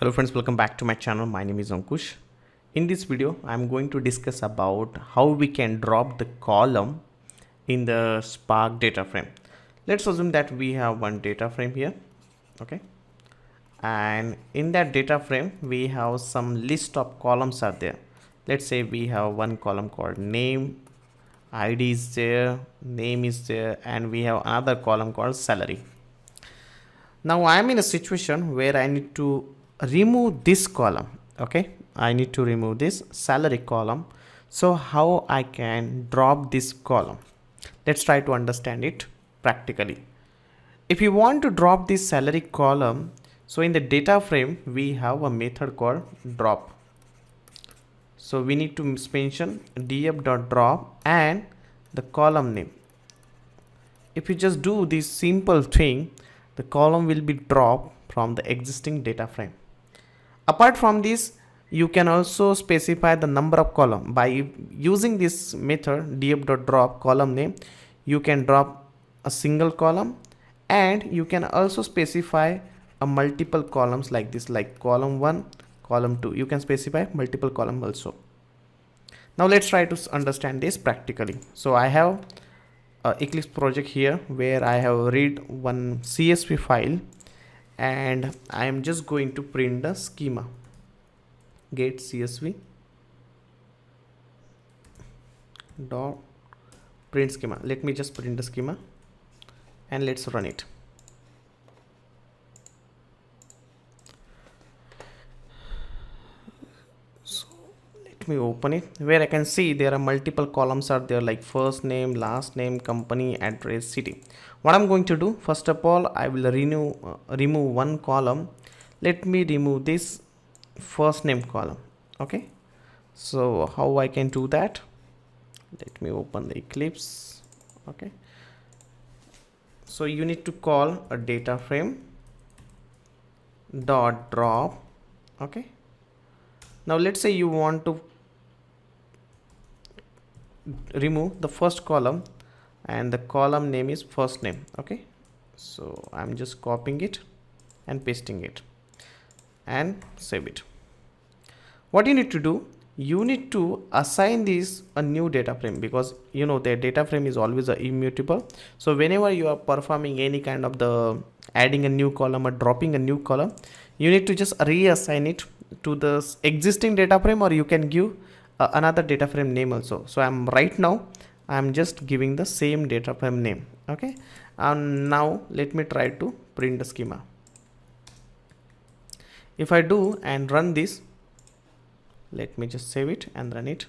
Hello friends, welcome back to my channel. My name is Ankush. In this video, I'm going to discuss about how we can drop the column in the Spark data frame. Let's assume that we have one data frame here, okay? And in that data frame, we have some list of columns are there. Let's say we have one column called name, ID is there, name is there, and we have another column called salary. Now I am in a situation where I need to remove this column. Okay, I need to remove this salary column. So how I can drop this column? Let's try to understand it practically. If you want to drop this salary column, so in the data frame we have a method called drop. So we need to mention df.drop and the column name. If you just do this simple thing, the column will be dropped from the existing data frame. Apart from this, you can also specify the number of column by using this method df.drop column name. You can drop a single column, and you can also specify a multiple columns like this, like column 1, column 2. You can specify multiple column also. Now let's try to understand this practically. So I have Eclipse project here where I have read one CSV file, and I am just going to print the schema. Get CSV dot print schema. Let me just print the schema and let's run it. Me open it, where I can see there are multiple columns are there, like first name, last name, company, address, city. What I'm going to do, first of all, I will remove one column. Let me remove this first name column. Okay, so how I can do that? Let me open the Eclipse. Okay, so you need to call a data frame dot drop. Okay, now let's say you want to remove the first column and the column name is first name. Okay, so I'm just copying it and pasting it and save it. What you need to do, you need to assign this a new data frame, because you know the data frame is always immutable. So whenever you are performing any kind of the adding a new column or dropping a new column, you need to just reassign it to the existing data frame, or you can give another data frame name also. So I'm just giving the same data frame name. Okay, and now let me try to print the schema. If I do and run this, let me just save it and run it.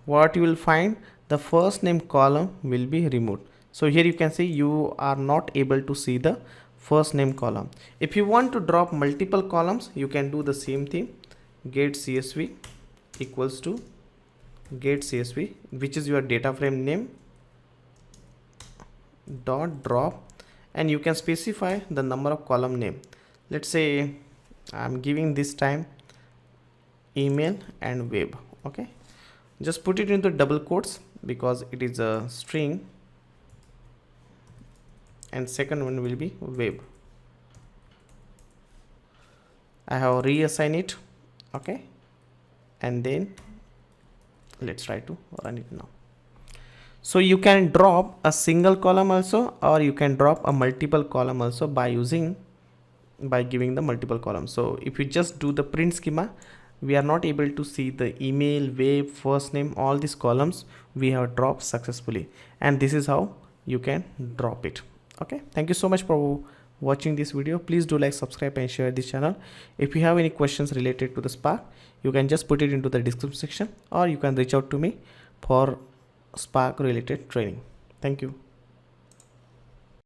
What you will find, the first name column will be removed. So here you can see you are not able to see the first name column. If you want to drop multiple columns, you can do the same thing. Get CSV equals to get CSV, which is your data frame name dot drop, and you can specify the number of column name. Let's say I'm giving this time email and web. Okay, just put it into double quotes because it is a string, and second one will be web. I have reassigned it. Okay, and then let's try to run it now. So you can drop a single column also, or you can drop a multiple column also by giving the multiple columns. So if you just do the print schema, we are not able to see the email, web, first name, all these columns we have dropped successfully, and this is how you can drop it. Okay, thank you so much for watching this video. Please do like, subscribe and share this channel. If you have any questions related to the Spark, you can just put it into the description section, or you can reach out to me for Spark related training. Thank you.